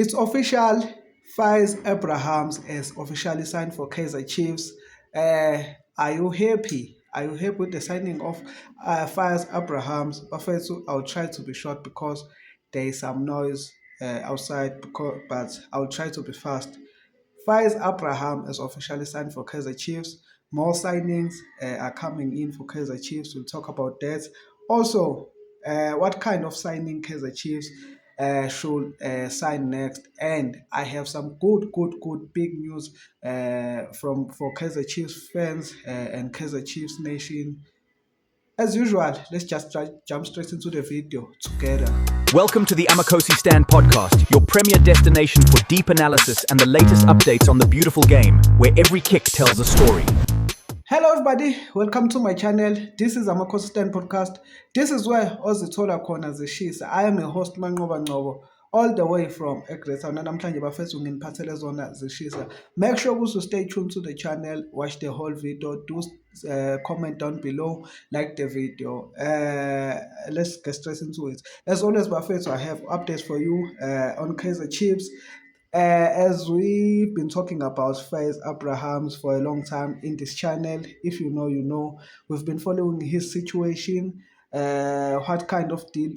It's official. Faiz Abrahams is officially signed for Kaizer Chiefs. Uh, are you happy? Are you happy with the signing of Faiz Abrahams? First, I'll try to be short because there is some noise outside, but I'll try to be fast. Faiz Abraham is officially signed for Kaizer Chiefs. More signings are coming in for Kaizer Chiefs. We'll talk about that. Also, what kind of signing Kaizer Chiefs should sign next? And I have some good big news from for Kaizer Chiefs fans and Kaizer Chiefs Nation. As usual, let's just jump straight into the video together. Welcome to the Amakosi Stand podcast, your premier destination for deep analysis and the latest updates on the beautiful game, where every kick tells a story. Hello everybody, welcome to my channel. This is Amakosi Stand podcast. This is where ozithola khona zishisa. I am a host Manqoba Nqobo, all the way from eGreater. Namhlanje bafethu nginiphathele zona zishisa. Make sure to stay tuned to the channel, watch the whole video, do comment down below, like the video. Let's get straight into it. As always, bafethu, I have updates for you on Kaizer Chiefs. As we've been talking about Faiz Abrahams for a long time in this channel, if you know, you know, we've been following his situation. What kind of deal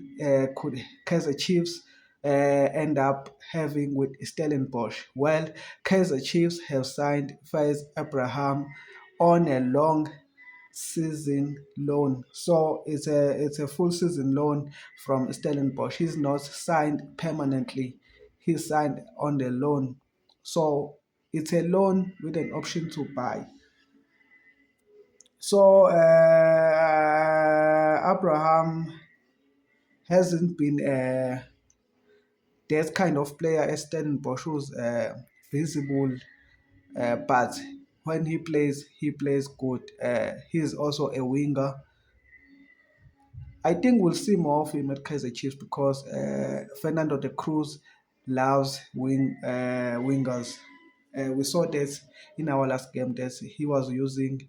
could Kaizer Chiefs end up having with Stellenbosch? Well, Kaizer Chiefs have signed Faiz Abraham on a long season loan. So it's a full season loan from Stellenbosch. He's not signed permanently. He's signed on the loan. So it's a loan with an option to buy. So Abraham hasn't been that kind of player as Stellenbosch who's visible, but when he plays good. He's also a winger. I think we'll see more of him at Kaizer Chiefs because Fernando de Cruz loves wingers. We saw that in our last game that he was using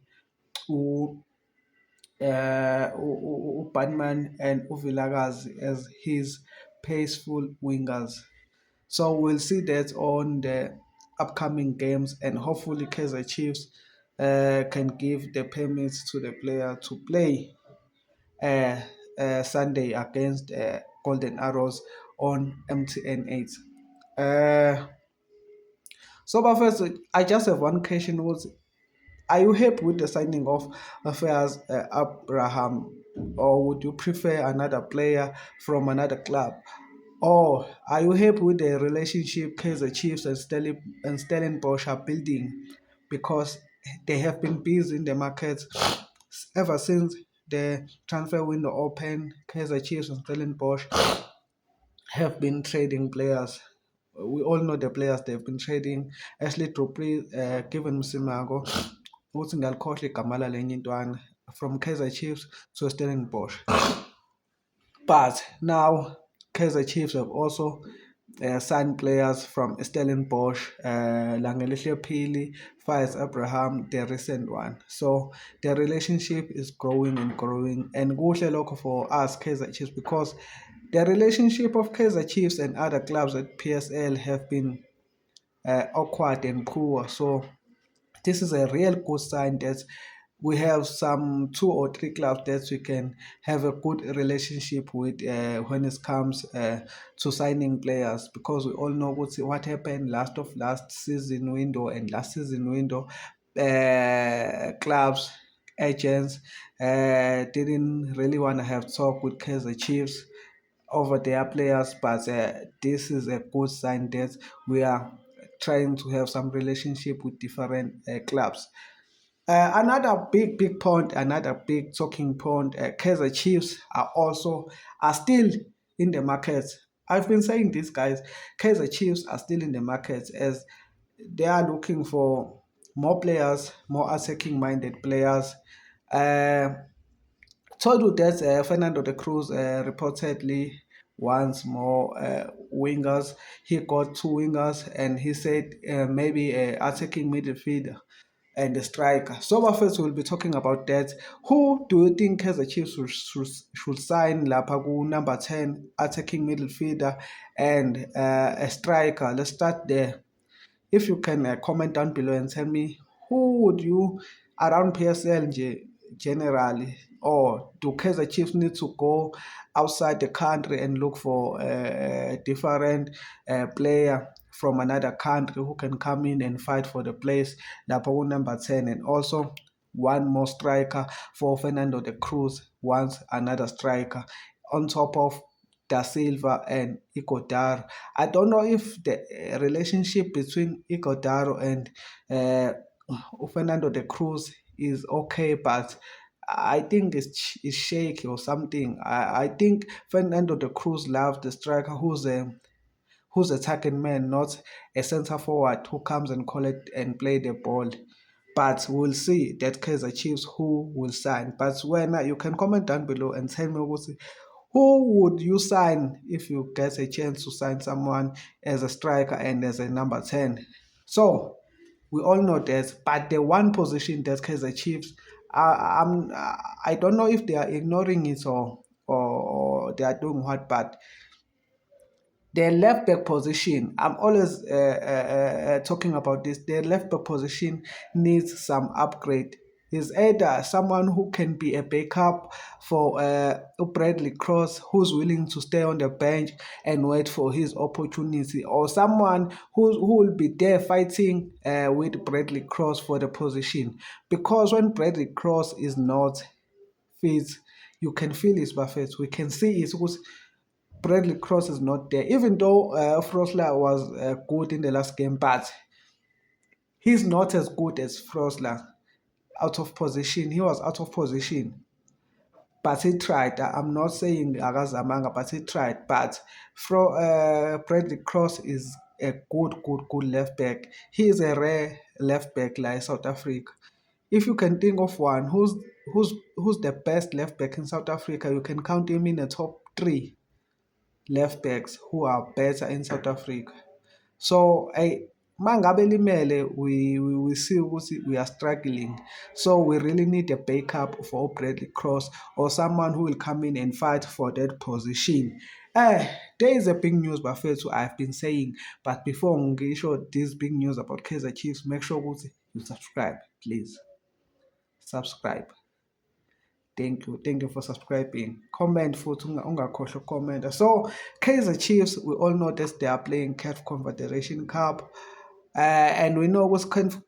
Batman and Uvilagaz as his paceful wingers. So we'll see that on the upcoming games, and hopefully Kaizer Chiefs can give the permits to the player to play uh, Sunday against Golden Arrows on MTN 8. But first, I just have one question. Are you happy with the signing of Affairs Abraham, or would you prefer another player from another club? Or are you happy with the relationship Kaizer Chiefs and Stellenbosch are building? Because they have been busy in the market ever since the transfer window opened. Kaizer Chiefs and Stellenbosch have been trading players. We all know the players they've been trading. Ashley Dupree, Kevin Msimago, uthi ngalikhohlwa igama lalenye intwana, from Kaizer Chiefs to Stellenbosch. But now Kaizer Chiefs have also signed players from Stellenbosch, Langelihle Phili, Faiz Abraham, the recent one. So the relationship is growing and growing, and kuhle lokho for us Kaizer Chiefs because the relationship of Kaizer Chiefs and other clubs at PSL have been awkward and poor. So this is a real good sign that we have some 2 or 3 clubs that we can have a good relationship with when it comes to signing players, because we all know what happened last season window and last season window. Clubs, agents didn't really want to have talk with Kaizer Chiefs over their players, but this is a good sign that we are trying to have some relationship with different clubs. Another big point, another big talking point, Kaizer Chiefs are still in the market. I've been saying this, guys. Kaizer Chiefs are still in the market as they are looking for more players, more attacking minded players. Uh, Told you that Fernando de Cruz reportedly wants more wingers. He got 2 wingers, and he said maybe attacking midfielder. and the striker. So first we'll be talking about that. Who do you think Kaizer Chiefs should sign lapha number 10 attacking midfielder and a striker? Let's start there. If you can comment down below and tell me who would you around PSL generally, or do Kaizer Chiefs need to go outside the country and look for a different player from another country who can come in and fight for the place, Lapo number 10, and also one more striker for Fernando de Cruz, wants another striker on top of Da Silva and Igodaro. I don't know if the relationship between Igodaro and Fernando de Cruz is okay, but I think it's shaky or something. I think Fernando de Cruz loves the striker who's attacking man, not a center forward who comes and collect and play the ball. But we'll see that Kaizer Chiefs who will sign. But when you can comment down below and tell me who would you sign if you get a chance to sign someone as a striker and as a number 10. So we all know that, but the one position that Kaizer Chiefs, I don't know if they are ignoring it or they are doing what, but their left back position, I'm always talking about this. Their left back position needs some upgrade. Is either someone who can be a backup for Bradley Cross, who's willing to stay on the bench and wait for his opportunity, or someone who will be there fighting with Bradley Cross for the position. Because when Bradley Cross is not fit, you can feel his buffet. We can see it because Bradley Cross is not there. Even though Frosler was good in the last game, but he's not as good as Frosler. Out of position, he was out of position. But he tried. I'm not saying Agazamanga, but he tried. But Bradley Cross is a good left back. He is a rare left back like South Africa. If you can think of one who's the best left back in South Africa, you can count him in the top 3 left backs who are better in South Africa. So mangabe limele, we see ukuthi we are struggling. So we really need a backup for Bradley Cross or someone who will come in and fight for that position. There is a big news Bafethu I've been saying, but before ngisho this big news about Kaizer Chiefs, make sure ukuthi you subscribe, please. Subscribe. Thank you for subscribing. Comment futhi ungakhohlwa comment. So Kaizer Chiefs, we all know that they are playing CAF Confederation Cup, and we know what's CAF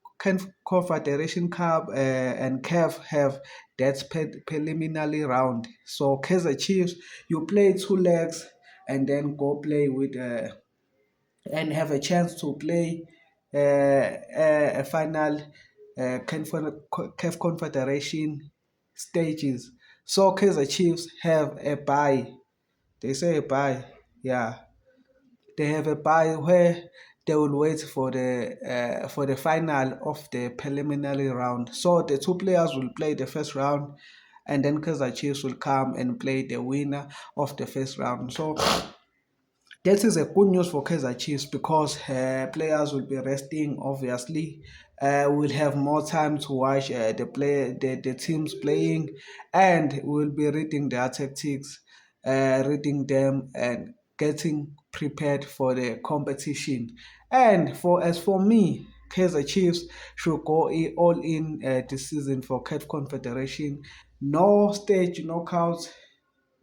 Confederation Cup and CAF have that preliminary round. So Kaizer Chiefs, you play 2 legs and then go play with and have a chance to play a final CAF Confederation stages. So Kaizer Chiefs have a bye. They say a bye. Yeah, they have a bye where they will wait for the final of the preliminary round. So the 2 players will play the first round, and then Kaizer Chiefs will come and play the winner of the first round. So that is a good news for Kaizer Chiefs because players will be resting. Obviously, we'll have more time to watch the teams playing, and we'll be reading their tactics, reading them, and getting prepared for the competition. And as for me, Kaizer Chiefs should go all in this season for CAF Confederation. No stage knockouts,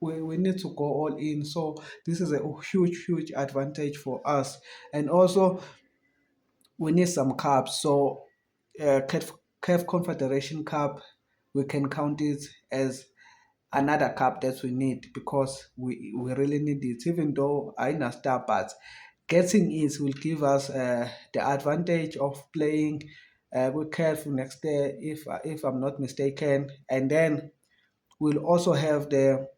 we need to go all in. So this is a huge advantage for us, and also we need some cups. So CAF Confederation Cup, we can count it as another cup that we need because we really need it, even though I know star, but getting it will give us the advantage of playing with CAF next year, if I'm not mistaken, and then we'll also have the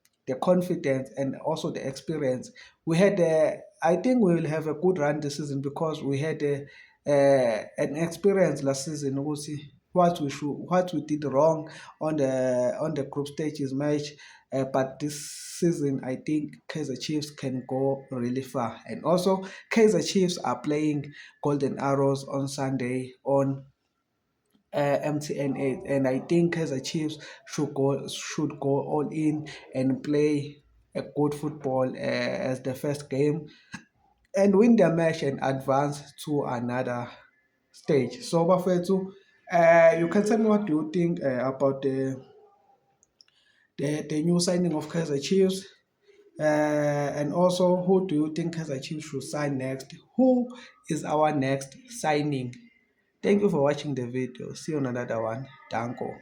confidence and also the experience. We had I think we will have a good run this season because we had an experience last season. We'll see what we did wrong on the group stages match. But this season, I think Kaizer Chiefs can go really far. And also, Kaizer Chiefs are playing Golden Arrows on Sunday on MTN 8, and I think Kaizer Chiefs should go all in and play a good football as the first game and win their match and advance to another stage. So, Bafethu, you can tell me what do you think about the new signing of Kaizer Chiefs, and also who do you think Kaizer Chiefs should sign next? Who is our next signing? Thank you for watching the video. See you on another one. Danko.